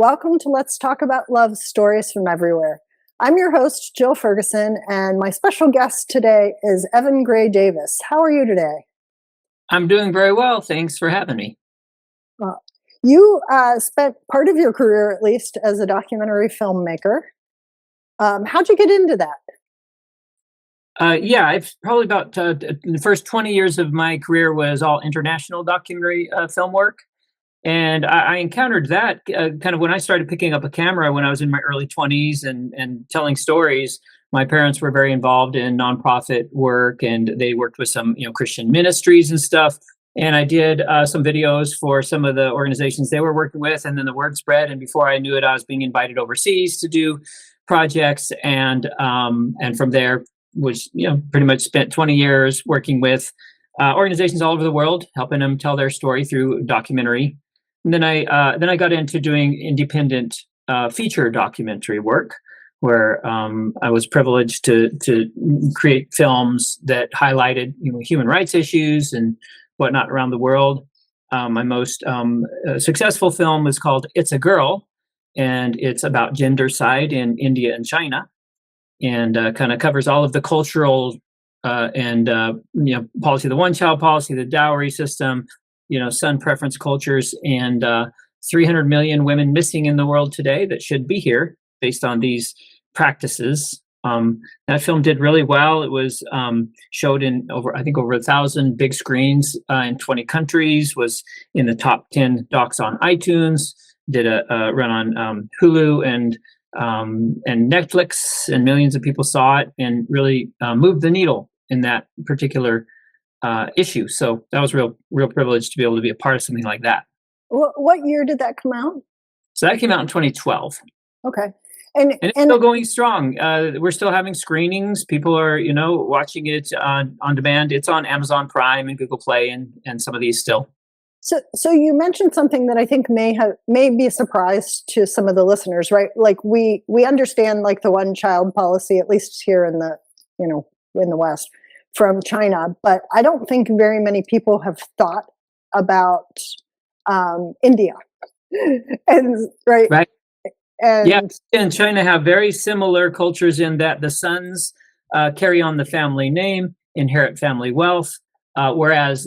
welcome to Let's Talk About Love Stories from Everywhere. I'm your host, Jill Ferguson, and my special guest today is Evan Grae Davis. How are you today? I'm doing very well. Thanks for having me. You spent part of your career, at least, as a documentary filmmaker. How'd you get into that? I've probably about the first 20 years of my career was all international documentary film work. And I encountered that kind of when I started picking up a camera when I was in my early 20s and telling stories. My parents were very involved in nonprofit work, and they worked with some Christian ministries and stuff. And I did some videos for some of the organizations they were working with, and then the word spread. And before I knew it, I was being invited overseas to do projects, and from there was pretty much spent 20 years working with organizations all over the world, helping them tell their story through documentary. And then I got into doing independent feature documentary work, where I was privileged to create films that highlighted human rights issues and whatnot around the world. My most successful film was called "It's a Girl," and it's about gendercide in India and China, and kind of covers all of the cultural and policy, the one-child policy, the dowry system, son preference cultures, and 300 million women missing in the world today that should be here based on these practices. That film did really well. It was showed in over 1,000 big screens in 20 countries, was in the top 10 docs on iTunes, did a run on Hulu and Netflix, and millions of people saw it and really moved the needle in that particular issue. So that was real privilege to be able to be a part of something like that. What year did that come out? So that came out in 2012. Okay. And it's still going strong. We're still having screenings. People are, watching it on demand. It's on Amazon Prime and Google Play and some of these still. So you mentioned something that I think may be a surprise to some of the listeners, right? Like we understand like the one-child policy, at least here in the in the West, from China, but I don't think very many people have thought about India, and right. And and China have very similar cultures in that the sons carry on the family name, inherit family wealth, whereas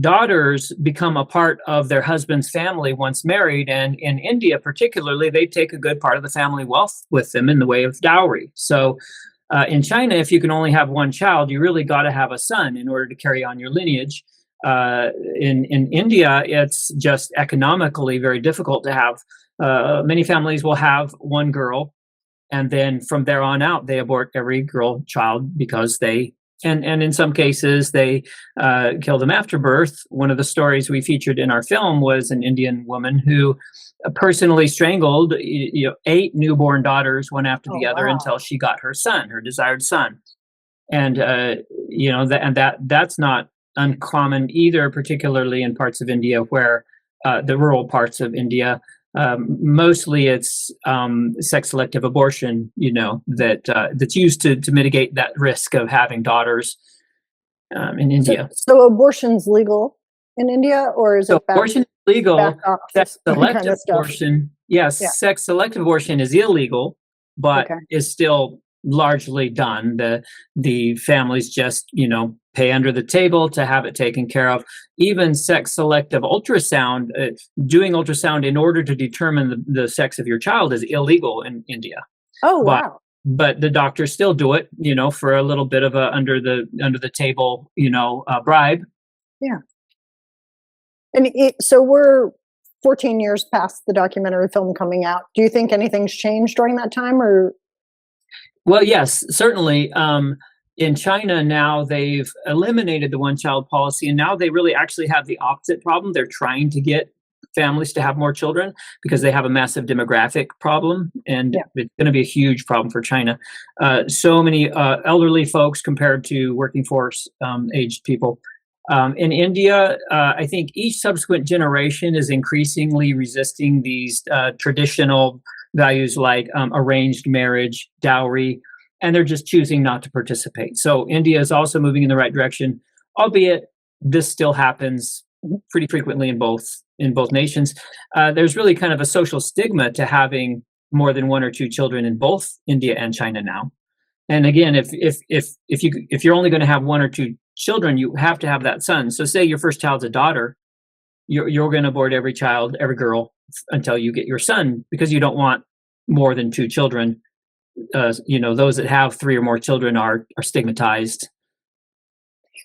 daughters become a part of their husband's family once married. And in India, particularly, they take a good part of the family wealth with them in the way of dowry. So in China, if you can only have one child, you really got to have a son in order to carry on your lineage. In India, it's just economically very difficult to have. Many families will have one girl, and then from there on out, they abort every girl child because and in some cases they kill them after birth. One of the stories we featured in our film was an Indian woman who personally strangled 8 newborn daughters one after the other until she got her son, her desired son. And that's not uncommon either, particularly in parts of India where the rural parts of India. Mostly it's sex selective abortion, that's used to mitigate that risk of having daughters in India. So abortion's legal in India, or is it abortion is legal? Sex selective abortion, yes. Yeah. Sex selective abortion is illegal, but is still largely done. The families just pay under the table to have it taken care of. Even sex selective ultrasound, doing ultrasound in order to determine the sex of your child is illegal in India. Oh, wow. But the doctors still do it, for a little bit of a under the table, bribe. Yeah. And so we're 14 years past the documentary film coming out. Do you think anything's changed during that time, or? Well, yes, certainly. In China now, they've eliminated the one-child policy, and now they really actually have the opposite problem. They're trying to get families to have more children because they have a massive demographic problem, and it's going to be a huge problem for China. So many elderly folks compared to working force aged people. In India, I think each subsequent generation is increasingly resisting these traditional values like arranged marriage, dowry, and they're just choosing not to participate. So India is also moving in the right direction, albeit this still happens pretty frequently in both in both nations, there's really kind of a social stigma to having more than one or two children in both India and China now. And again, if you're only going to have one or two children, you have to have that son. So say your first child's a daughter, you're going to abort every child, every girl, until you get your son, because you don't want more than two children. Those that have three or more children are stigmatized.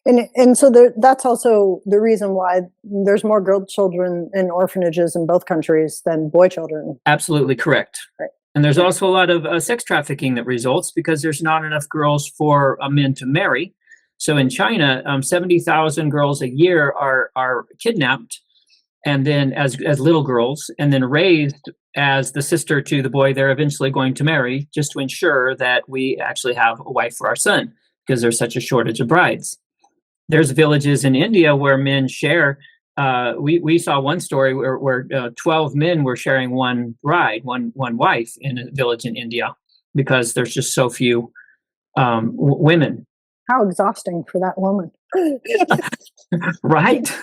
And so that's also the reason why there's more girl children in orphanages in both countries than boy children. Absolutely correct. Right. And there's also a lot of sex trafficking that results because there's not enough girls for men to marry. So in China, 70,000 girls a year are kidnapped, and then as little girls, and then raised as the sister to the boy they're eventually going to marry, just to ensure that we actually have a wife for our son, because there's such a shortage of brides. There's villages in India where men share. We saw one story where 12 men were sharing one bride, one wife in a village in India, because there's just so few women. How exhausting for that woman. Right?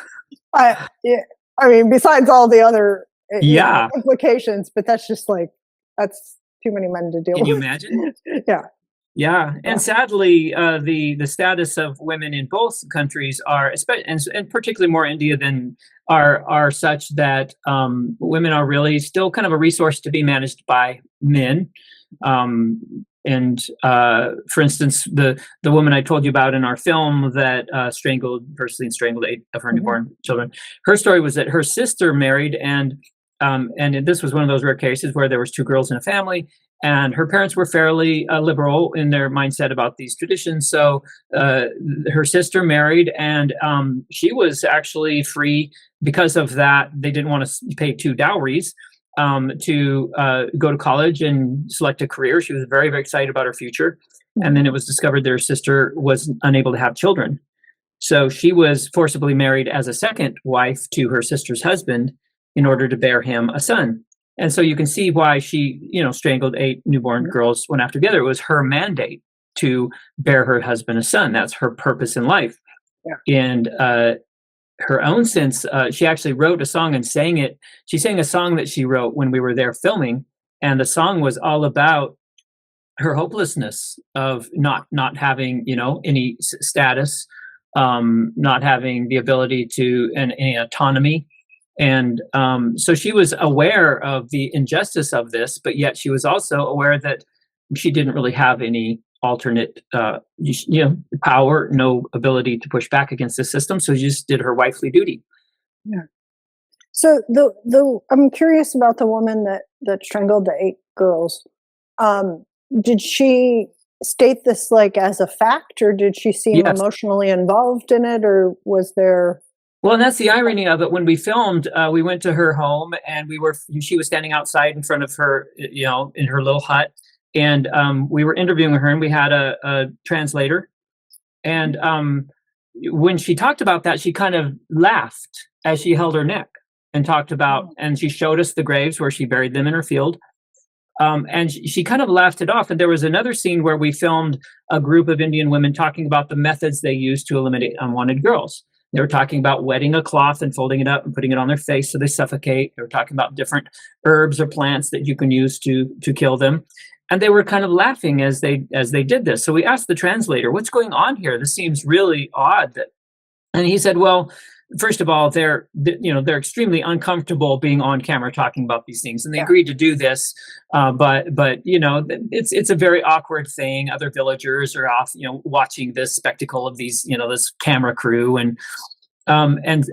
I mean, besides all the other implications, but that's too many men to deal with. Can you imagine? Yeah. Yeah, and sadly, the status of women in both countries are, and particularly more India than are such that women are really still kind of a resource to be managed by men. For instance, the woman I told you about in our film that personally strangled 8 of her newborn children. Her story was that her sister married, and this was one of those rare cases where there was 2 girls in a family. And her parents were fairly liberal in their mindset about these traditions. So her sister married, and she was actually free because of that. They didn't want to pay 2 dowries to go to college and select a career. She was very, very excited about her future. And then it was discovered that her sister was unable to have children. So she was forcibly married as a second wife to her sister's husband in order to bear him a son. And so you can see why she, strangled 8 newborn girls one after the other. It was her mandate to bear her husband a son. That's her purpose in life. Yeah. And her own sense, she actually wrote a song and sang it. She sang a song that she wrote when we were there filming. And the song was all about her hopelessness of not having, any status, not having the ability to any autonomy. And so she was aware of the injustice of this, but yet she was also aware that she didn't really have any alternate, power, no ability to push back against the system. So she just did her wifely duty. Yeah. So I'm curious about the woman that strangled the 8 girls. Did she state this as a fact, or did she seem emotionally involved in it, or was there? Well, and that's the irony of it. When we filmed, we went to her home, and she was standing outside in front of her, in her little hut, and we were interviewing her, and we had a translator. And when she talked about that, she kind of laughed as she held her neck and talked about, and she showed us the graves where she buried them in her field. And she kind of laughed it off. And there was another scene where we filmed a group of Indian women talking about the methods they use to eliminate unwanted girls. They were talking about wetting a cloth and folding it up and putting it on their face so they suffocate. They were talking about different herbs or plants that you can use to kill them. And they were kind of laughing as they did this. So we asked the translator, "What's going on here? This seems really odd." And he said, "Well, first of all, they're extremely uncomfortable being on camera talking about these things, and they agreed to do this. But it's a very awkward thing. Other villagers are off, watching this spectacle of these, this camera crew, and that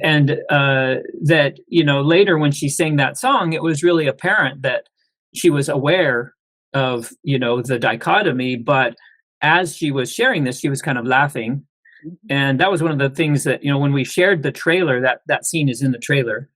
later when she sang that song, it was really apparent that she was aware of the dichotomy. But as she was sharing this, she was kind of laughing." And that was one of the things that, when we shared the trailer, that scene is in the trailer.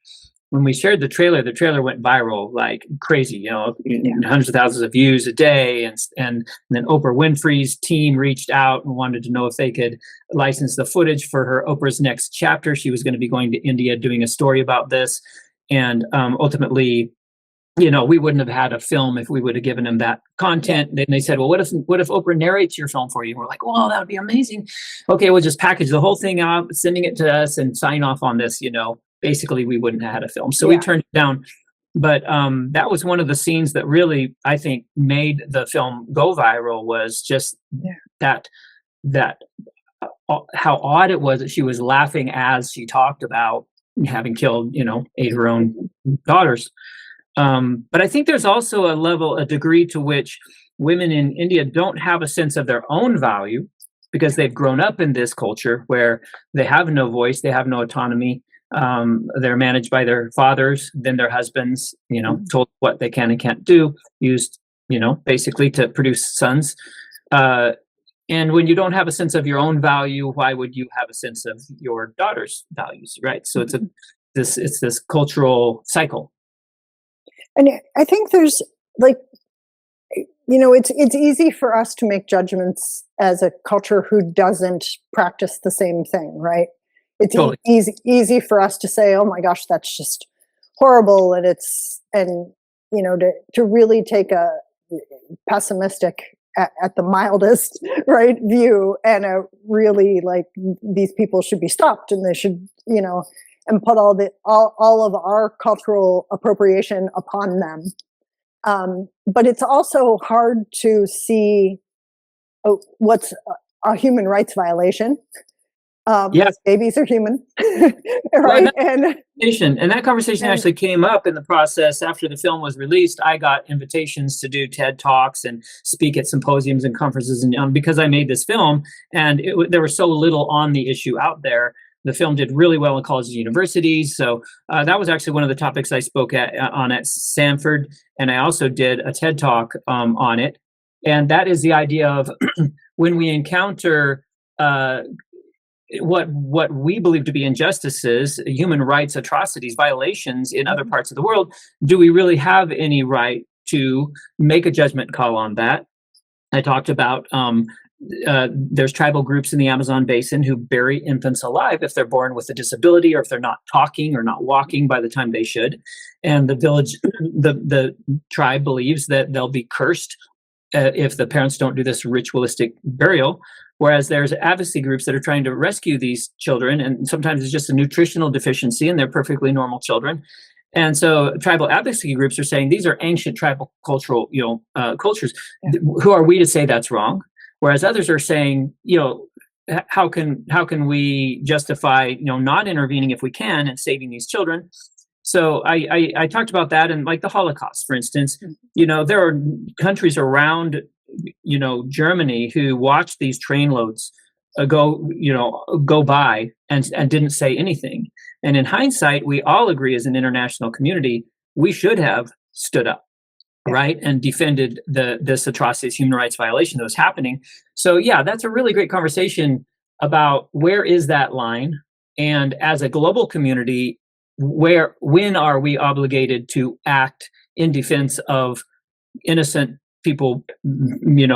When we shared the trailer went viral like crazy, hundreds of thousands of views a day. And then Oprah Winfrey's team reached out and wanted to know if they could license the footage for Oprah's next chapter. She was going to be going to India doing a story about this. And ultimately, we wouldn't have had a film if we would have given them that content. Then they said, "Well, what if Oprah narrates your film for you?" And we're like, "Well, that would be amazing." Okay, we'll just package the whole thing out, sending it to us, and sign off on this, basically we wouldn't have had a film. So we Yeah. turned it down. But that was one of the scenes that really, I think, made the film go viral, was just Yeah. that how odd it was that she was laughing as she talked about having killed, 8 of her own daughters. But I think there's also a degree to which women in India don't have a sense of their own value, because they've grown up in this culture where they have no voice, they have no autonomy. They're managed by their fathers, then their husbands, told what they can and can't do, used, basically to produce sons. And when you don't have a sense of your own value, why would you have a sense of your daughter's values, right? So it's this cultural cycle. And I think there's like, it's easy for us to make judgments as a culture who doesn't practice the same thing, right? It's Totally. easy for us to say, "Oh my gosh, that's just horrible," to really take a pessimistic at the mildest, right, view, and a really like, these people should be stopped, and they should, and put all of our cultural appropriation upon them. But it's also hard to see what's a human rights violation. Yeah. Babies are human, Well, right? and that conversation And actually came up in the process after the film was released. I got invitations to do TED Talks and speak at symposiums and conferences, and because I made this film, and there was so little on the issue out there. The film did really well in colleges and universities. So that was actually one of the topics I spoke on at Stanford, and I also did a TED Talk on it. And that is the idea of when we encounter what we believe to be injustices, human rights atrocities, violations in other parts of the world, do we really have any right to make a judgment call on that? I talked about there's tribal groups in the Amazon basin who bury infants alive if they're born with a disability, or if they're not talking or not walking by the time they should. And the tribe believes that they'll be cursed if the parents don't do this ritualistic burial. Whereas there's advocacy groups that are trying to rescue these children, and sometimes it's just a nutritional deficiency and they're perfectly normal children. And so tribal advocacy groups are saying these are ancient tribal cultures. Yeah. Who are we to say that's wrong? Whereas others are saying, how can we justify, not intervening if we can, and saving these children? So I talked about that, and like the Holocaust, for instance, there are countries around, Germany who watched these train loads go by and didn't say anything. And in hindsight, we all agree as an international community, we should have stood up, right, and defended this atrocities, human rights violation that was happening. So yeah, that's a really great conversation about where is that line, and as a global community, when are we obligated to act in defense of innocent people? There's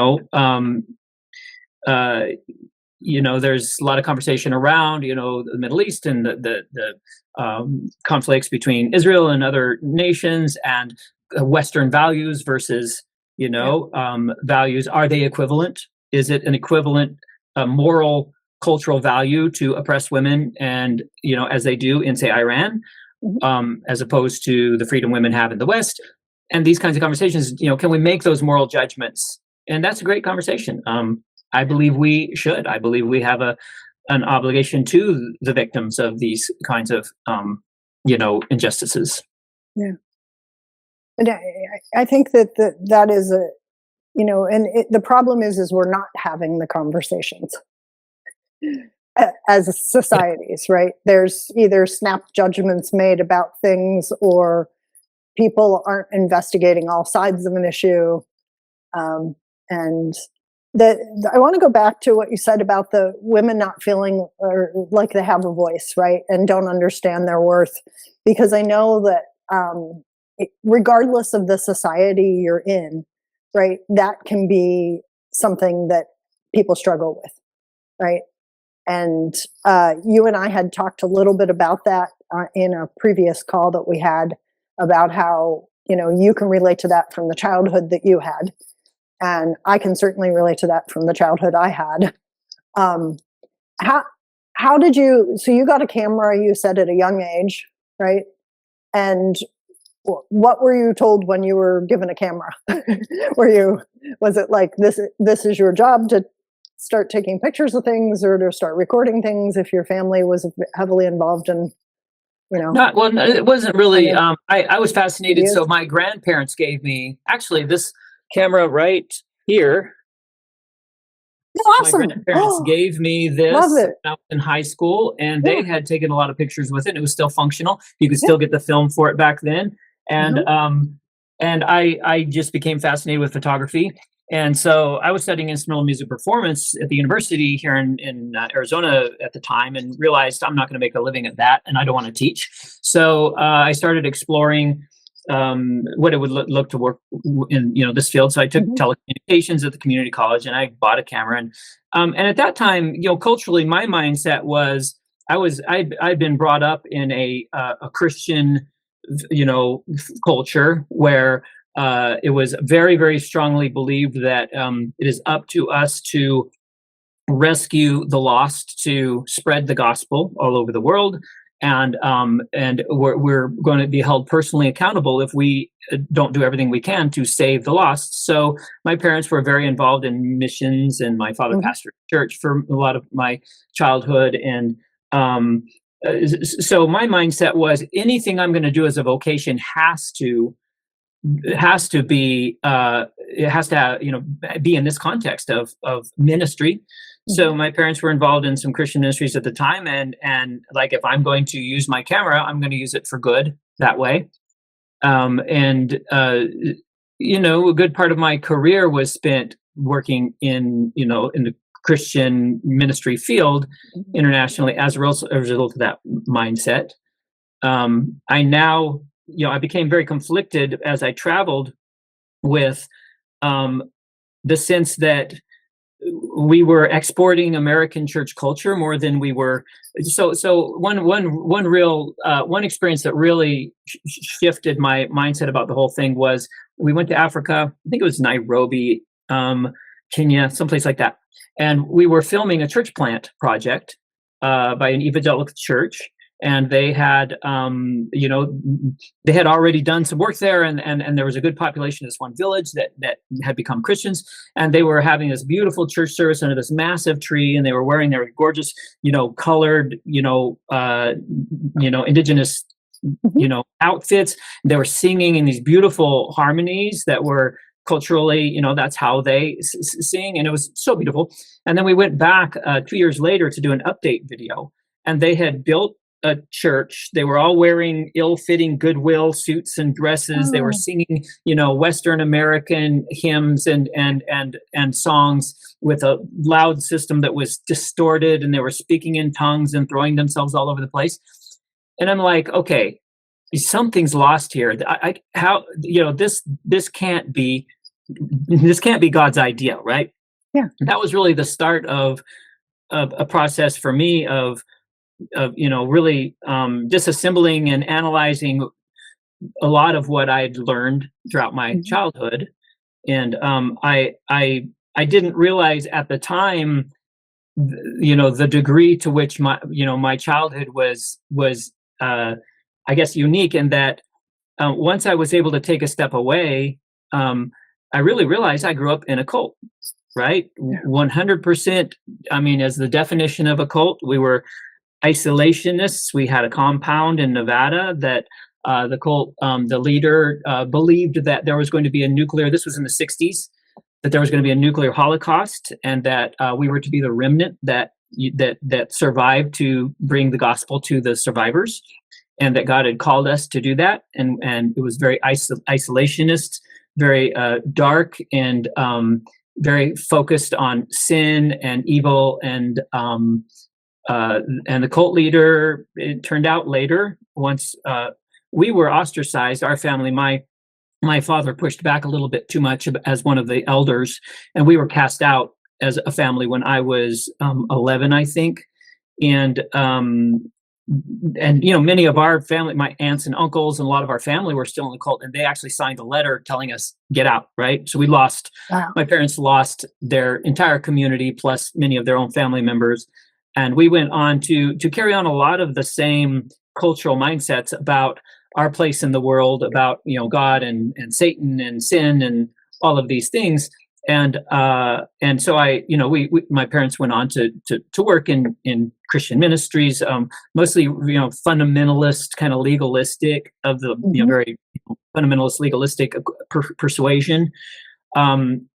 a lot of conversation around, the Middle East and the conflicts between Israel and other nations, and Western values versus, values. Are they equivalent? Is it an equivalent moral, cultural value to oppress women, and, as they do in, say, Iran, as opposed to the freedom women have in the West? And these kinds of conversations, can we make those moral judgments? And that's a great conversation. I believe we should. I believe we have an obligation to the victims of these kinds of, injustices. Yeah. And I think that is the problem is we're not having the conversations as societies, right? There's either snap judgments made about things, or people aren't investigating all sides of an issue. And I want to go back to what you said about the women not feeling or like they have a voice, right? And don't understand their worth, because I know that regardless of the society you're in, right, that can be something that people struggle with, right? And you and I had talked a little bit about that in a previous call that we had, about how, you can relate to that from the childhood that you had. And I can certainly relate to that from the childhood I had. How did you, so you got a camera, you said, at a young age, right? And what were you told when you were given a camera? Was it like, this is your job to start taking pictures of things or to start recording things if your family was heavily involved in, Not well. It wasn't really. kind of I was fascinated. ideas? So my grandparents gave me actually this camera right here. My Awesome. grandparents gave me this Love when it. I was in high school, and Yeah. they had taken a lot of pictures with it. And it was still functional. You could Yeah. still get the film for it back then. And Uh-huh. I just became fascinated with photography. And so I was studying instrumental music performance at the university here in Arizona at the time, and realized I'm not going to make a living at that, and I don't want to teach. So I started exploring what it would look to work in this field. So I took Mhm. telecommunications at the community college, and I bought a camera. And at that time, culturally, my mindset was I'd been brought up in a Christian culture where it was very, very strongly believed that it is up to us to rescue the lost, to spread the gospel all over the world, and we're going to be held personally accountable if we don't do everything we can to save the lost. So my parents were very involved in missions, and my father Mhm. pastored a church for a lot of my childhood, and so my mindset was anything I'm going to do as a vocation has to be it has to be in this context of ministry. So Mhm. my parents were involved in some Christian ministries at the time, and like if I'm going to use my camera, I'm going to use it for good that way. And a good part of my career was spent working in the Christian ministry field Mhm. internationally as a result of that mindset. I now, I became very conflicted as I traveled with um, the sense that we were exporting American church culture more than we were. So one experience that really shifted my mindset about the whole thing was we went to Africa. I think it was Nairobi, Kenya, someplace like that, and we were filming a church plant project by an evangelical church, and they had already done some work there, and there was a good population in this one village that had become Christians, and they were having this beautiful church service under this massive tree, and they were wearing their gorgeous, colored, indigenous, Mhm. outfits. They were singing in these beautiful harmonies that were culturally, that's how they sing, and it was so beautiful. And then we went back 2 years later to do an update video, and they had built a church. They were all wearing ill-fitting Goodwill suits and dresses. They were Oh. singing, Western American hymns and songs with a loud system that was distorted, and they were speaking in tongues and throwing themselves all over the place. And I'm like, okay, something's lost here. How this can't be God's idea, right? Yeah. That was really the start of a process for me of really disassembling and analyzing a lot of what I'd learned throughout my Mhm. childhood. And I didn't realize at the time, the degree to which my childhood was I guess unique, in that once I was able to take a step away, um, I really realized I grew up in a cult, right? Yeah. 100%. I mean, as the definition of a cult, we were isolationists. We had a compound in Nevada that the cult, the leader believed that there was going to be a nuclear, this was in the 60s, that there was going to be a nuclear holocaust, and that we were to be the remnant that survived to bring the gospel to the survivors, and that God had called us to do that. And it was very isolationist, very dark, and very focused on sin and evil, and the cult leader, it turned out later, once we were ostracized, our family, my father pushed back a little bit too much as one of the elders, and we were cast out as a family when I was 11, I think. And um, and many of our family, my aunts and uncles, and a lot of our family were still in the cult, and they actually signed a letter telling us get out. Right, so Wow. my parents lost their entire community plus many of their own family members, and we went on to carry on a lot of the same cultural mindsets about our place in the world, about God and Satan and sin and all of these things. And so we my parents went on to work in Christian ministries, mostly fundamentalist, kind of legalistic, of the very fundamentalist legalistic persuasion. And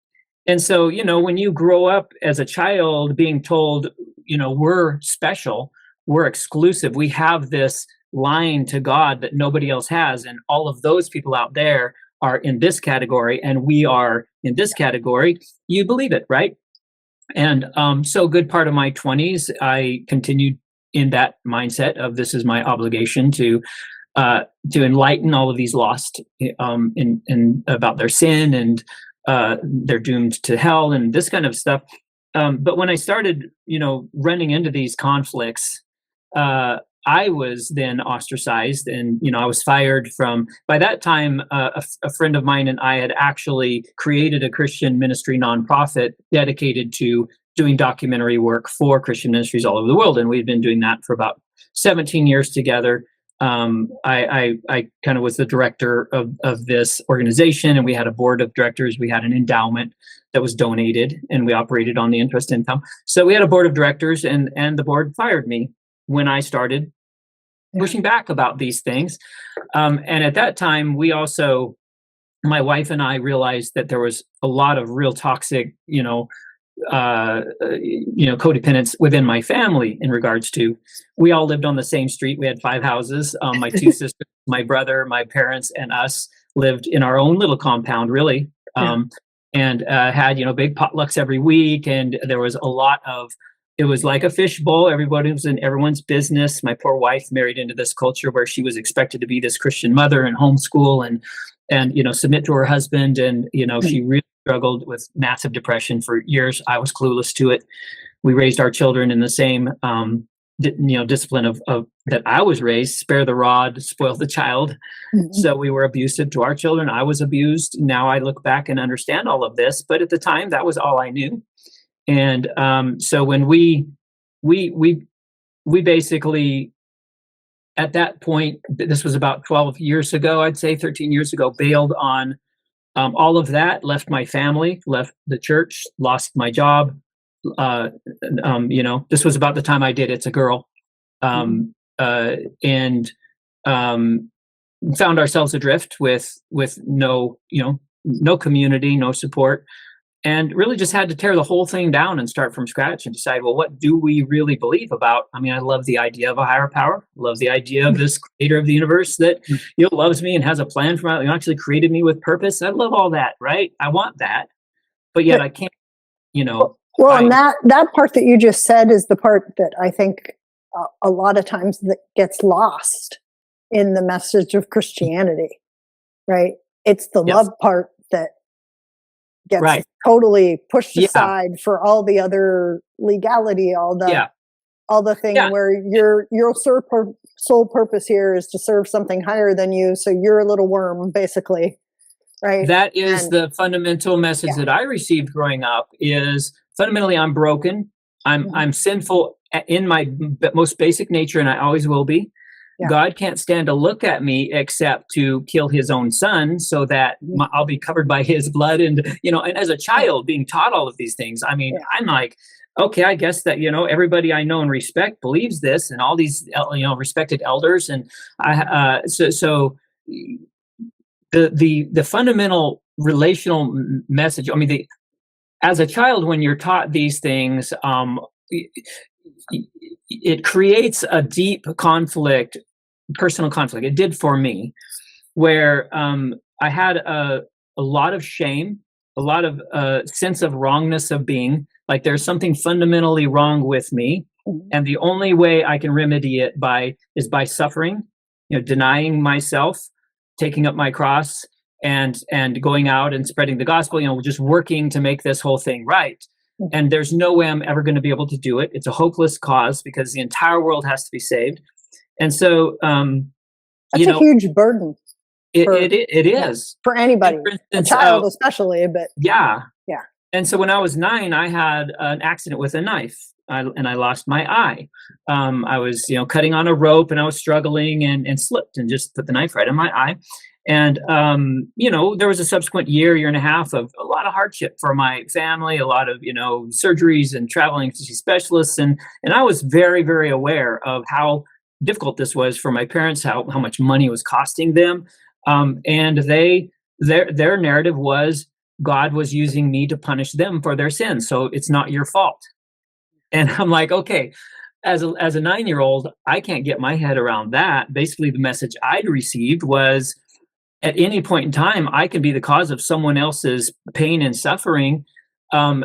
so when you grow up as a child being told we're special, we're exclusive, we have this line to God that nobody else has, and all of those people out there are in this category and we are in this category, you believe it, right? And so a good part of my 20s, I continued in that mindset of this is my obligation to enlighten all of these lost in about their sin, and they're doomed to hell and this kind of stuff. But when I started, running into these conflicts, I was then ostracized, and I was fired from. By that time, a friend of mine and I had actually created a Christian ministry nonprofit dedicated to doing documentary work for Christian ministries all over the world, and we'd been doing that for about 17 years together. I kind of was the director of this organization, and we had a board of directors. We had an endowment that was donated, and we operated on the interest income. So we had a board of directors, and the board fired me when I started pushing back about these things. And at that time, we also, my wife and I, realized that there was a lot of real toxic, codependence within my family in regards to, we all lived on the same street. We had 5 houses. My 2 sisters, my brother, my parents, and us lived in our own little compound, really. And had, big potlucks every week. And there was a lot of, it was like a fishbowl. Everybody was in everyone's business. My poor wife married into this culture where she was expected to be this Christian mother and homeschool and submit to her husband. And, she really struggled with massive depression for years. I was clueless to it. We raised our children in the same, discipline of that I was raised: spare the rod, spoil the child. So we were abusive to our children. I was abused. Now I look back and understand all of this, but at the time that was all I knew. And so when we basically, at that point, this was about 12 years ago, I'd say 13 years ago, bailed on all of that, left my family, left the church, lost my job. This was about the time I did It's a Girl, and found ourselves adrift with no community, no support. And really just had to tear the whole thing down and start from scratch and decide, well, what do we really believe about? I mean, I love the idea of a higher power. Love the idea of this creator of the universe that loves me and has a plan for me, actually created me with purpose. I love all that, right? I want that, but yet I can't. Well, and that part that you just said is the part that I think a lot of times that gets lost in the message of Christianity, right? It's the love part that gets totally pushed aside for all the other legality, all the thing where your sole purpose here is to serve something higher than you. So you're a little worm, basically, right? That is the fundamental message that I received growing up. Is fundamentally, I'm broken. I'm sinful in my most basic nature, and I always will be. God can't stand to look at me except to kill his own son so that I'll be covered by his blood. And, and as a child being taught all of these things, I mean, I'm like, okay, I guess that, everybody I know and respect believes this, and all these, respected elders. And so the fundamental relational message, I mean, as a child, when you're taught these things, it creates a deep conflict, personal conflict. It did for me, where I had a lot of shame, a lot of sense of wrongness of being, like there's something fundamentally wrong with me, and the only way I can remedy it is by suffering, denying myself, taking up my cross, and going out and spreading the gospel, just working to make this whole thing right. And there's no way I'm ever going to be able to do it. It's a hopeless cause because the entire world has to be saved. And so, that's a huge burden. It is for anybody, for instance, a child especially. But yeah. And so when I was 9, I had an accident with a knife, I lost my eye. I was, cutting on a rope, and I was struggling and slipped and just put the knife right in my eye. And, there was a subsequent year and a half of a lot of hardship for my family, a lot of, surgeries and traveling to see specialists. And I was very, very aware of how difficult this was for my parents, how much money it was costing them. And their narrative was God was using me to punish them for their sins. So it's not your fault. And I'm like, okay, as a 9-year-old, I can't get my head around that. Basically, the message I'd received was, at any point in time, I can be the cause of someone else's pain and suffering. I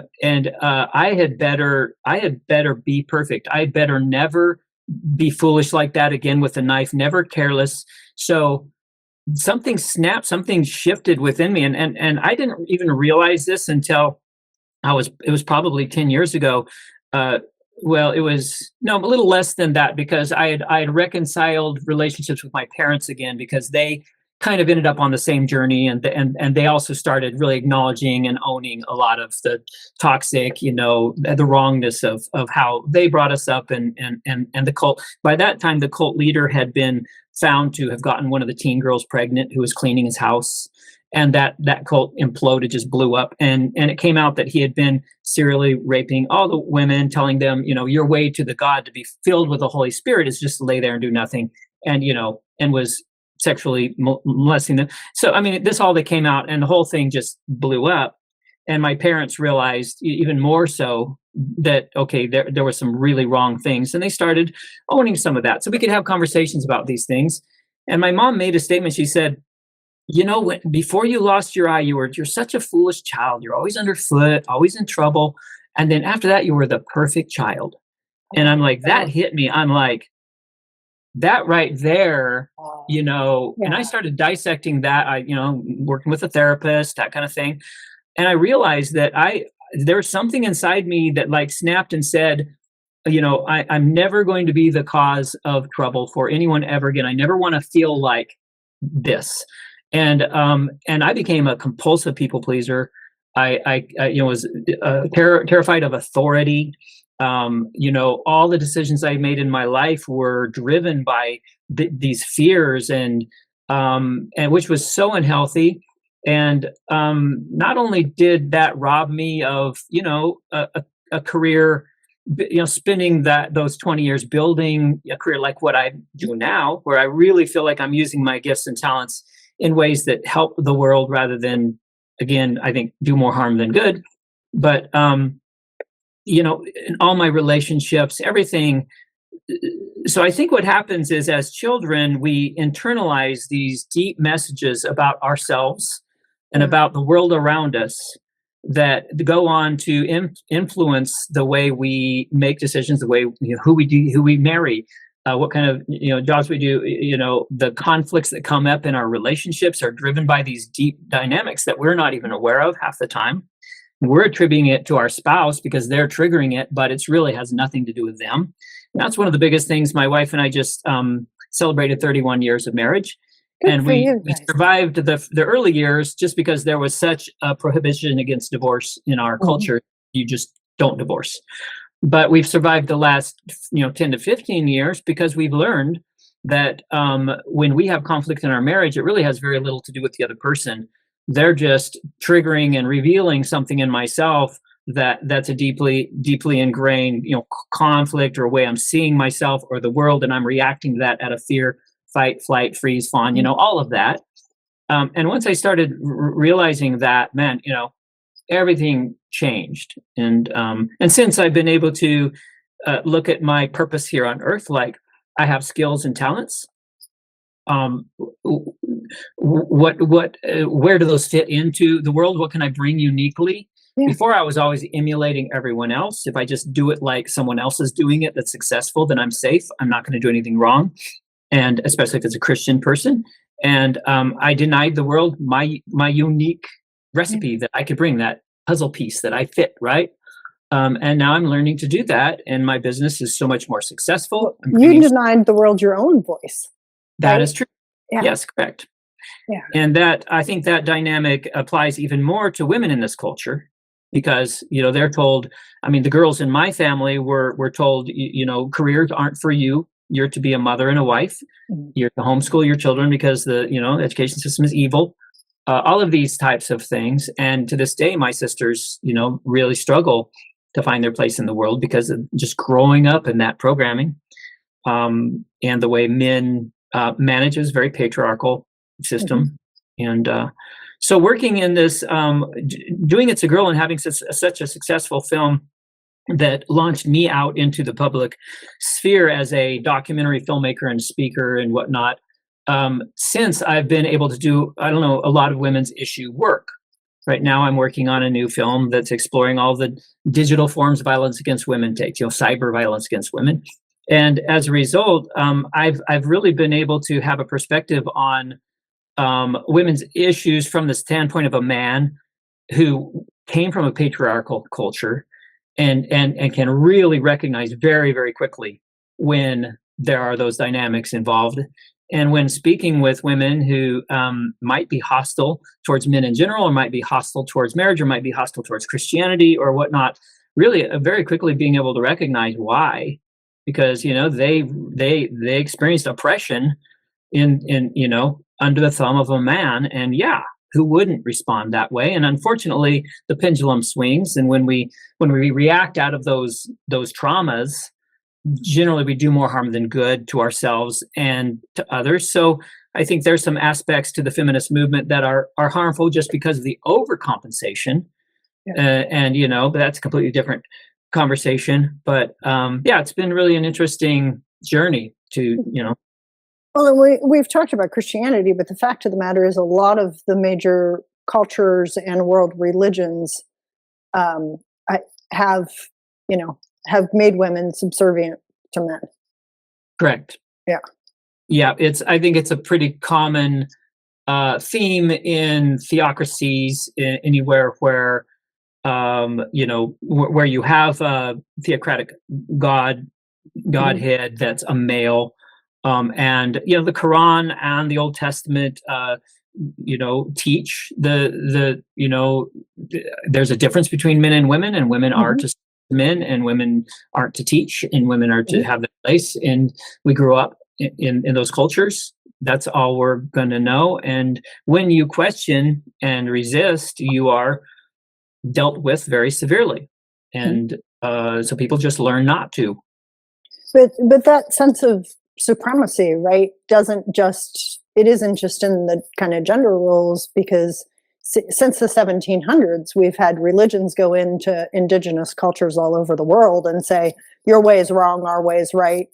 had better be perfect. I had better never be foolish like that again with a knife, never careless. So something snapped, something shifted within me. And I didn't even realize this until it was probably 10 years ago. Well, it was a little less than that, because I had reconciled relationships with my parents again, because they kind of ended up on the same journey, and they also started really acknowledging and owning a lot of the toxic, the wrongness of how they brought us up, and the cult. By that time, the cult leader had been found to have gotten one of the teen girls pregnant who was cleaning his house, and that cult imploded, just blew up, and it came out that he had been serially raping all the women, telling them, your way to the God to be filled with the Holy Spirit is just to lay there and do nothing, and was sexually molesting them. So, I mean, this all that came out, and the whole thing just blew up. And my parents realized even more so that, okay, there were some really wrong things, and they started owning some of that. So we could have conversations about these things. And my mom made a statement. She said, before you lost your eye, you're such a foolish child. You're always underfoot, always in trouble. And then after that, you were the perfect child. And I'm like, that hit me. I'm like, that right there, and I started dissecting that. Working with a therapist, that kind of thing. And I realized that there was something inside me that like snapped and said, I'm never going to be the cause of trouble for anyone ever again. I never want to feel like this. And I became a compulsive people pleaser. I was terrified of authority. All the decisions I made in my life were driven by these fears, and which was so unhealthy. And not only did that rob me of, a career, spending those 20 years building a career like what I do now, where I really feel like I'm using my gifts and talents in ways that help the world rather than, again, I think, do more harm than good. But in all my relationships, everything. So I think what happens is, as children, we internalize these deep messages about ourselves and about the world around us that go on to influence the way we make decisions, the way who we marry, what kind of jobs we do. The conflicts that come up in our relationships are driven by these deep dynamics that we're not even aware of half the time. We're attributing it to our spouse because they're triggering it, but it really has nothing to do with them. And that's one of the biggest things. My wife and I just celebrated 31 years of marriage. Good and for we you guys. survived the early years just because there was such a prohibition against divorce in our culture. You just don't divorce. But we've survived the last 10 to 15 years because we've learned that when we have conflict in our marriage, it really has very little to do with the other person. They're just triggering and revealing something in myself that's a deeply ingrained conflict, or a way I'm seeing myself or the world, and I'm reacting to that out of fear, fight, flight, freeze, fawn, all of that. And once I started realizing that, man, everything changed. And since I've been able to look at my purpose here on Earth, like I have skills and talents. Where do those fit into the world? What can I bring uniquely? Yeah. Before, I was always emulating everyone else. If I just do it like someone else is doing it that's successful, then I'm safe. I'm not going to do anything wrong. And especially if it's a Christian person. And I denied the world my unique recipe that I could bring, that puzzle piece that I fit, right? And now I'm learning to do that. And my business is so much more successful. You denied the world your own voice. That is true. Yeah. Yes, correct. Yeah. And I think that dynamic applies even more to women in this culture. because they're told. I mean, the girls in my family were told, careers aren't for you. You're to be a mother and a wife. Mhm. You're to homeschool your children because the education system is evil. All of these types of things, and to this day, my sisters, really struggle to find their place in the world because of just growing up in that programming, and the way men manages very patriarchal Mhm. system, and so working in this, doing It's a Girl and having such a successful film that launched me out into the public sphere as a documentary filmmaker and speaker and whatnot. Since I've been able to do, I don't know, a lot of women's issue work. Right now, I'm working on a new film that's exploring all the digital forms of violence against women takes, cyber violence against women. And as a result, I've really been able to have a perspective on women's issues from the standpoint of a man who came from a patriarchal culture, and can really recognize very, very quickly when there are those dynamics involved. And when speaking with women who might be hostile towards men in general, or might be hostile towards marriage, or might be hostile towards Christianity or whatnot, really very quickly being able to recognize why, because they experienced oppression in under the thumb of a man, and yeah, who wouldn't respond that way? And unfortunately, the pendulum swings, and when we react out of those traumas, generally we do more harm than good to ourselves and to others. So I think there's some aspects to the feminist movement that are harmful just because of the overcompensation. Yeah. And but that's a completely different conversation. But yeah, it's been really an interesting journey to Well, and we've talked about Christianity, but the fact of the matter is, a lot of the major cultures and world religions um, have, have made women subservient to men. correct. Yeah. Yeah, I think it's a pretty common theme in theocracies, anywhere where where you have a theocratic Mhm. godhead that's a male, and the Quran and the Old Testament, teach there's a difference between men and women, and women are Mhm. to men, and women aren't to teach, and women are to Mhm. have their place. And we grew up in those cultures. That's all we're going to know. And when you question and resist, you are dealt with very severely. Mhm. And so people just learn not to. But that sense of supremacy, right, it isn't just in the kind of gender roles, because since the 1700s, we've had religions go into indigenous cultures all over the world and say, your way is wrong, our way is right.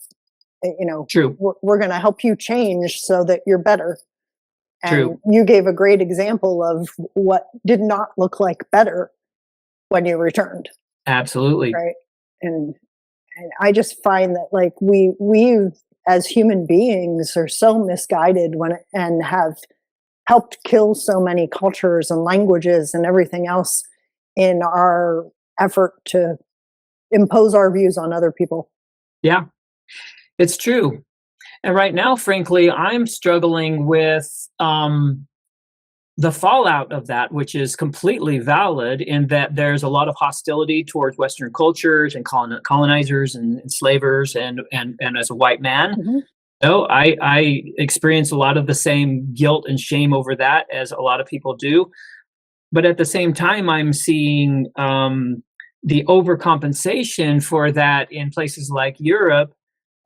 True, We're going to help you change so that you're better. And true, you gave a great example of what did not look like better when you returned, absolutely. right? And I just find that, like, we as human beings are so misguided and have helped kill so many cultures and languages and everything else in our effort to impose our views on other people. Yeah, it's true. And right now, frankly, I'm struggling with the fallout of that, which is completely valid, in that there's a lot of hostility towards Western cultures and colonizers and enslavers, and as a white man, Mhm. I experience a lot of the same guilt and shame over that as a lot of people do. But at the same time, I'm seeing the overcompensation for that in places like Europe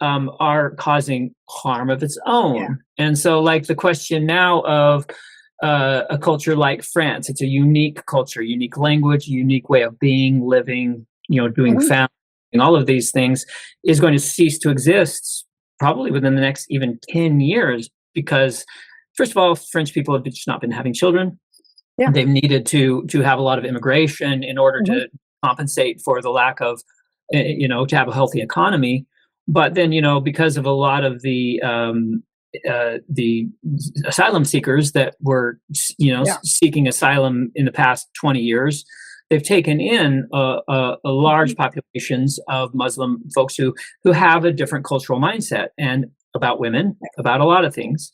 are causing harm of its Yeah. own. And so, like, the question now of a culture like France, it's a unique culture, unique language, unique way of being, living, doing Mhm. family, all of these things, is going to cease to exist probably within the next even 10 years, because first of all, French people have just not been having children. Yeah. They've needed to have a lot of immigration in order Mhm. to compensate for the lack of, to have a healthy economy. But then, because of a lot of the asylum seekers that were, Yeah. seeking asylum in the past 20 years, they've taken in a large Mhm. populations of Muslim folks who have a different cultural mindset, and about women, about a lot of things.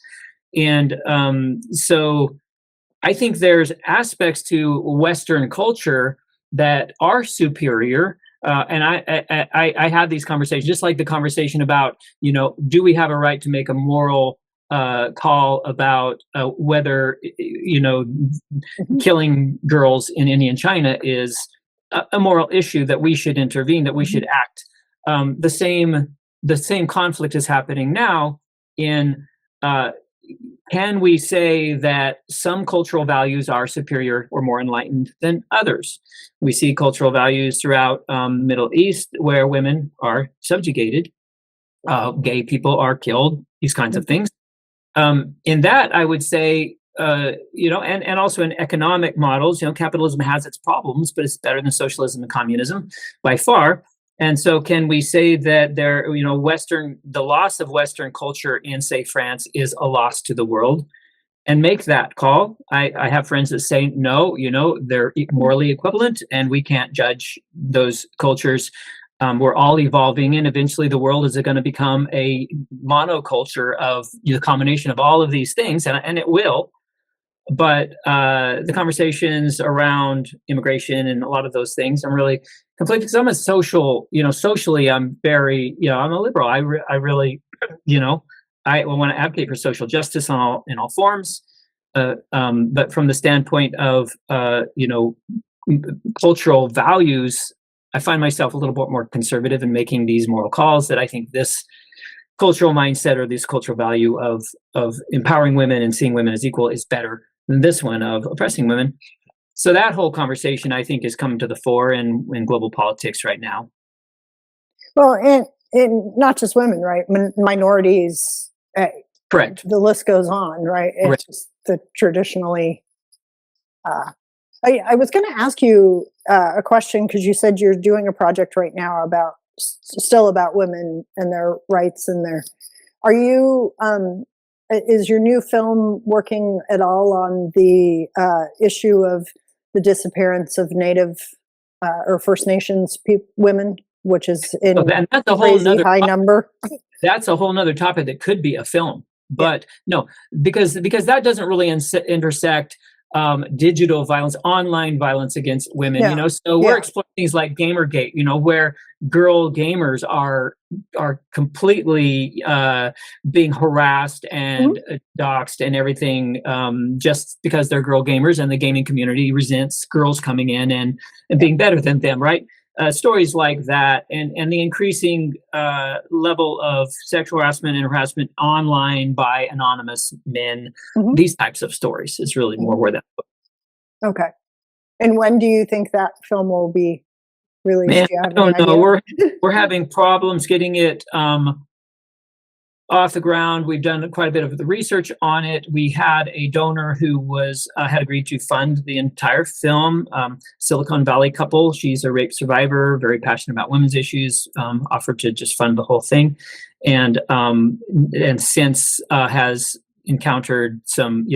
And so I think there's aspects to Western culture that are superior. And I have these conversations, just like the conversation about, do we have a right to make a moral call about whether, killing girls in India and China is a moral issue, that we should intervene, that we should act. The same conflict is happening now in, can we say that some cultural values are superior or more enlightened than others? We see cultural values throughout the Middle East where women are subjugated, gay people are killed, these kinds of things. In that, I would say, and also in economic models, capitalism has its problems, but it's better than socialism and communism by far. And so can we say that the loss of Western culture in, say, France is a loss to the world, and make that call? I have friends that say, no, they're morally equivalent and we can't judge those cultures. We're all evolving, and eventually the world is going to become a monoculture of the combination of all of these things, and it will. But the conversations around immigration and a lot of those things, I'm really conflicted, because I'm a socially, I'm very, I'm a liberal. I really, I want to advocate for social justice in all forms. But from the standpoint of, cultural values, I find myself a little bit more conservative in making these moral calls, that I think this cultural mindset, or this cultural value of empowering women and seeing women as equal, is better than this one of oppressing women. So that whole conversation, I think, is coming to the fore in global politics right now. Well, and not just women, right? Minorities. Correct. The list goes on, right? It's Correct. just the traditionally. I was going to ask you a question, because you said you're doing a project right now about women and their rights and their. Are you? Is your new film working at all on the issue of the disappearance of Native or First Nations women, which is in that's a crazy high number? That's a whole nother topic that could be a film, but no, because that doesn't really intersect digital violence, online violence against women. So we're exploring things like Gamergate, where girl gamers are completely being harassed and doxxed and everything, just because they're girl gamers, and the gaming community resents girls coming in and being better than them, right? Stories like that, and the increasing level of sexual harassment and harassment online by anonymous men. These types of stories is really more where that. Okay. And when do you think that film will be released? Man, I don't know. We're having problems getting it off the ground. We've done quite a bit of the research on it. We had a donor who had agreed to fund the entire film. Silicon Valley couple. She's a rape survivor, very passionate about women's issues. Offered to just fund the whole thing, and since has encountered some,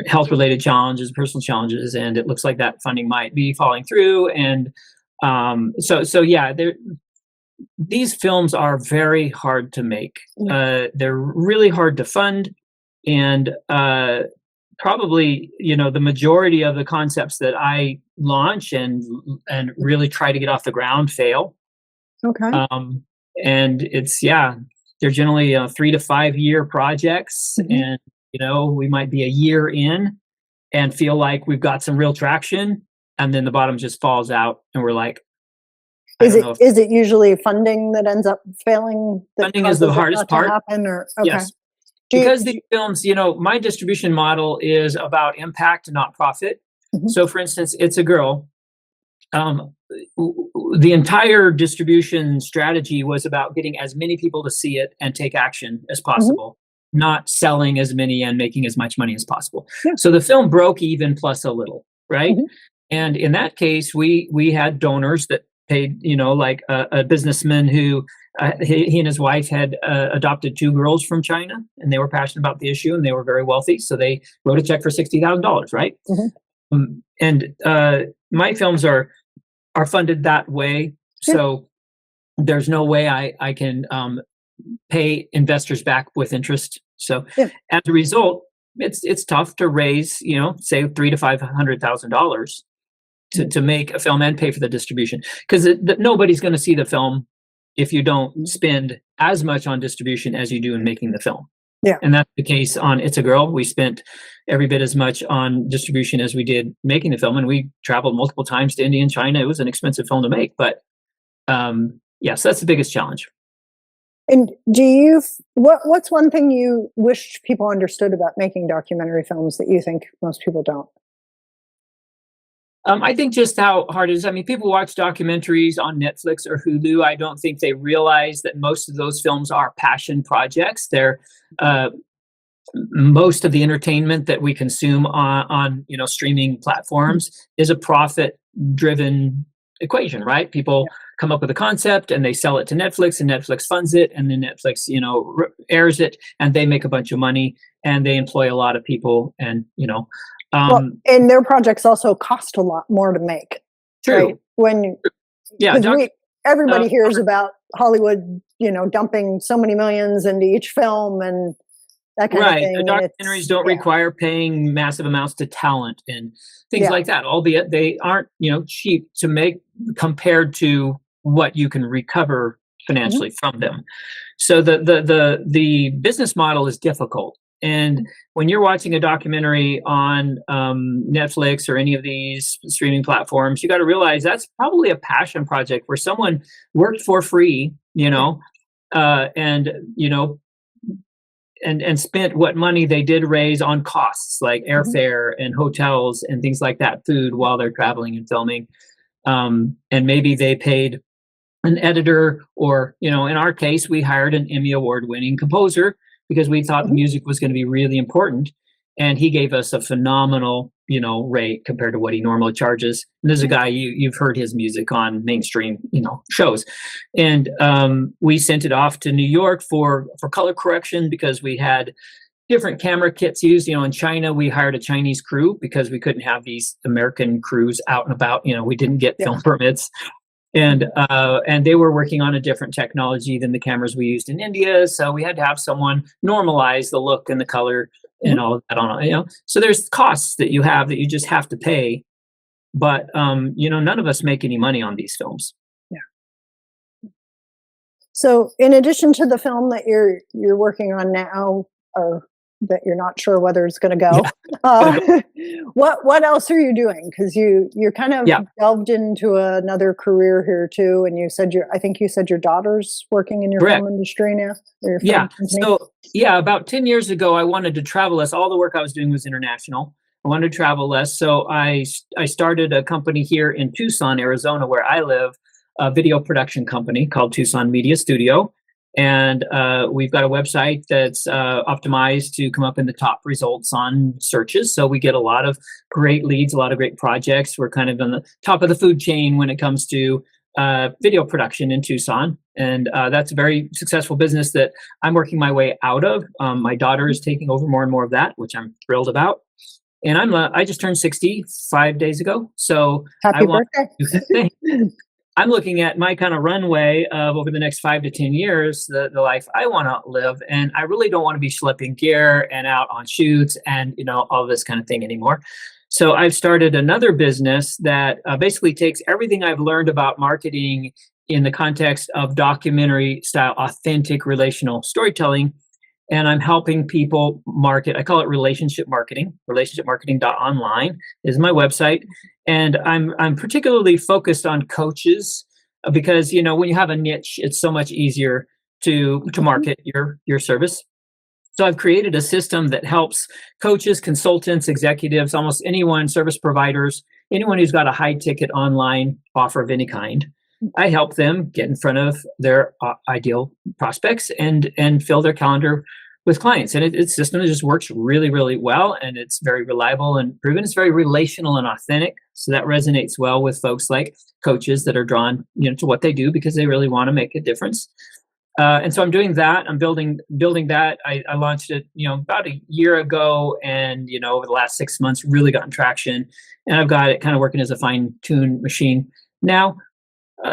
health-related challenges, personal challenges, and it looks like that funding might be falling through. And these films are very hard to make. They're really hard to fund, and probably, the majority of the concepts that I launch and really try to get off the ground fail. Okay. And it's they're generally 3 to 5 year projects, and we might be a year in and feel like we've got some real traction, and then the bottom just falls out, and we're like. Is it usually funding that ends up failing? Funding is the hardest part. Yes. Because these films, my distribution model is about impact, not profit. So, for instance, It's a Girl. The entire distribution strategy was about getting as many people to see it and take action as possible, not selling as many and making as much money as possible. So the film broke even plus a little, right? And in that case, we had donors that paid, like a businessman who he and his wife had adopted 2 girls from China, and they were passionate about the issue, and they were very wealthy, so they wrote a check for $60,000, right? And my films are funded that way, so there's no way I can pay investors back with interest. So as a result, it's tough to raise, say $300,000 to $500,000 to make a film and pay for the distribution, because nobody's going to see the film if you don't spend as much on distribution as you do in making the film. Yeah. And that's the case on It's a Girl. We spent every bit as much on distribution as we did making the film, and we traveled multiple times to India and China. It was an expensive film to make, but yes, that's the biggest challenge. And what's one thing you wish people understood about making documentary films that you think most people don't? I think just how hard it is. I mean, people watch documentaries on Netflix or Hulu. I don't think they realize that most of those films are passion projects. They're most of the entertainment that we consume on streaming platforms is a profit-driven equation, right? People come up with a concept and they sell it to Netflix, and Netflix funds it, and then Netflix airs it, and they make a bunch of money, and they employ a lot of people, and and their projects also cost a lot more to make. True. Right? Everybody hears about Hollywood, dumping so many millions into each film and that kind of thing. The documentaries don't require paying massive amounts to talent and things like that, albeit they aren't, cheap to make compared to what you can recover financially from them. So the business model is difficult. And when you're watching a documentary on Netflix or any of these streaming platforms, you got to realize that's probably a passion project where someone worked for free, and spent what money they did raise on costs like airfare and hotels and things like that, food while they're traveling and filming. And maybe they paid an editor, or, in our case, we hired an Emmy Award-winning composer because we thought the music was going to be really important. And he gave us a phenomenal, rate compared to what he normally charges. And there's a guy, you've heard his music on mainstream, shows. And we sent it off to New York for color correction because we had different camera kits used. In China, we hired a Chinese crew because we couldn't have these American crews out and about. We didn't get film permits. And they were working on a different technology than the cameras we used in India. So we had to have someone normalize the look and the color and all of that So there's costs that you have that you just have to pay. But, none of us make any money on these films. Yeah. So in addition to the film that you're working on now, or that you're not sure whether it's going to go, what else are you doing? Because you're kind of delved into another career here too, and I think you said your daughter's working in your film industry now. Or your film company? So about 10 years ago, I wanted to travel less. All the work I was doing was international. I wanted to travel less, so I started a company here in Tucson, Arizona, where I live, a video production company called Tucson Media Studio. And we've got a website that's optimized to come up in the top results on searches. So we get a lot of great leads, a lot of great projects. We're kind of on the top of the food chain when it comes to video production in Tucson. And that's a very successful business that I'm working my way out of. My daughter is taking over more and more of that, which I'm thrilled about. And I just turned 60 5 days ago. So happy birthday. I'm looking at my kind of runway of over the next 5 to 10 years, the life I want to live. And I really don't want to be schlepping gear and out on shoots and, all this kind of thing anymore. So I've started another business that basically takes everything I've learned about marketing in the context of documentary style, authentic relational storytelling. And I'm helping people market. I call it relationship marketing. Relationshipmarketing.online is my website. And I'm particularly focused on coaches because, when you have a niche, it's so much easier to market your service. So I've created a system that helps coaches, consultants, executives, almost anyone, service providers, anyone who's got a high ticket online offer of any kind. I help them get in front of their ideal prospects and fill their calendar with clients. And it's a system that just works really, really well. And it's very reliable and proven. It's very relational and authentic. So that resonates well with folks like coaches that are drawn to what they do because they really want to make a difference. And so I'm doing that. I'm building that. I launched it, about a year ago, and over the last 6 months, really gotten traction. And I've got it kind of working as a fine-tuned machine now.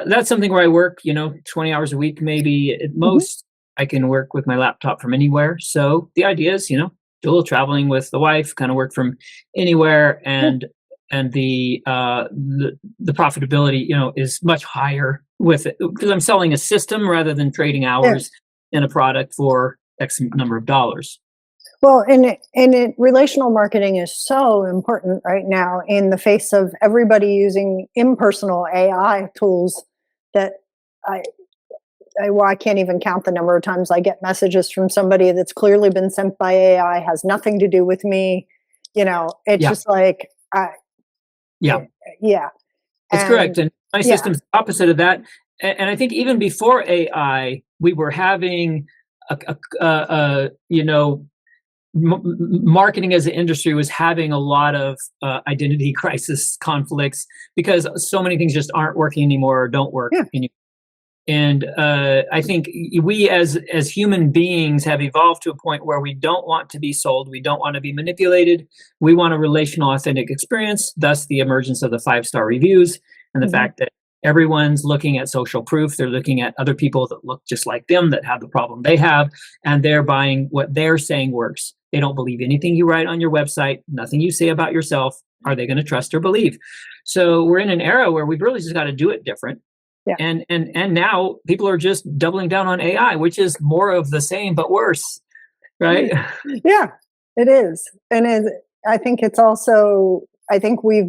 That's something where I work, 20 hours a week, maybe at most. I can work with my laptop from anywhere. So the idea is, do a little traveling with the wife, kind of work from anywhere, and and the profitability, is much higher with it because I'm selling a system rather than trading Yeah. hours in a product for X number of dollars. Well, relational marketing is so important right now in the face of everybody using impersonal AI tools that I, well, I can't even count the number of times I get messages from somebody that's clearly been sent by AI, has nothing to do with me. It's Yeah, just like, yeah, yeah. that's correct. And And my yeah, system's the opposite of that. And I think even before AI, we were having marketing as an industry was having a lot of identity crisis conflicts because so many things just aren't working anymore or don't work yeah. anymore. And I think we as human beings have evolved to a point where we don't want to be sold. We don't want to be manipulated. We want a relational, authentic experience, thus the emergence of the 5-star reviews and the Mhm. fact that everyone's looking at social proof. They're looking at other people that look just like them, that have the problem they have, and they're buying what they're saying works. They don't believe anything you write on your website, nothing you say about yourself. Are they going to trust or believe? So we're in an era where we've really just got to do it different. Yeah. And now people are just doubling down on AI, which is more of the same but worse, right? Yeah, it is. I think it's also, I think we've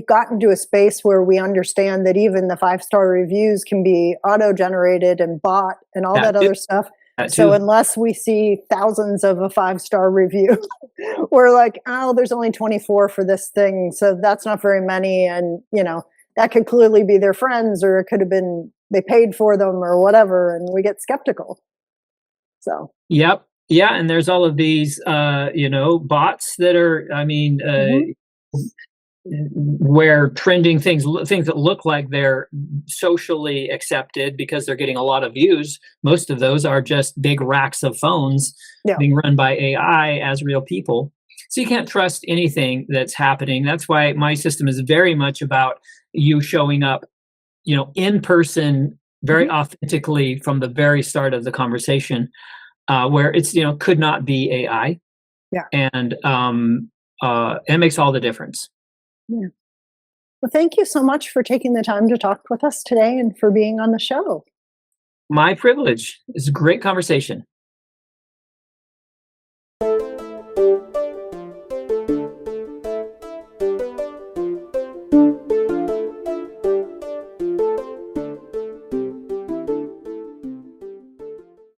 gotten to a space where we understand that even the 5-star reviews can be auto-generated and bought and all That that too. other stuff. That So too. unless we see thousands of a 5-star review, we're like, oh, there's only 24 for this thing. So that's not very many. And, that could clearly be their friends, or it could have been they paid for them or whatever. And we get skeptical. So, Yep. Yeah, and there's all of these bots that are, mhm. where trending things that look like they're socially accepted because they're getting a lot of views. Most of those are just big racks of phones Yeah. being run by AI as real people. So you can't trust anything that's happening. That's why my system is very much about you showing up, in person, very Mhm. authentically from the very start of the conversation, where it's could not be AI, Yeah. and it makes all the difference. Yeah. Well, thank you so much for taking the time to talk with us today and for being on the show. My privilege. It's a great conversation.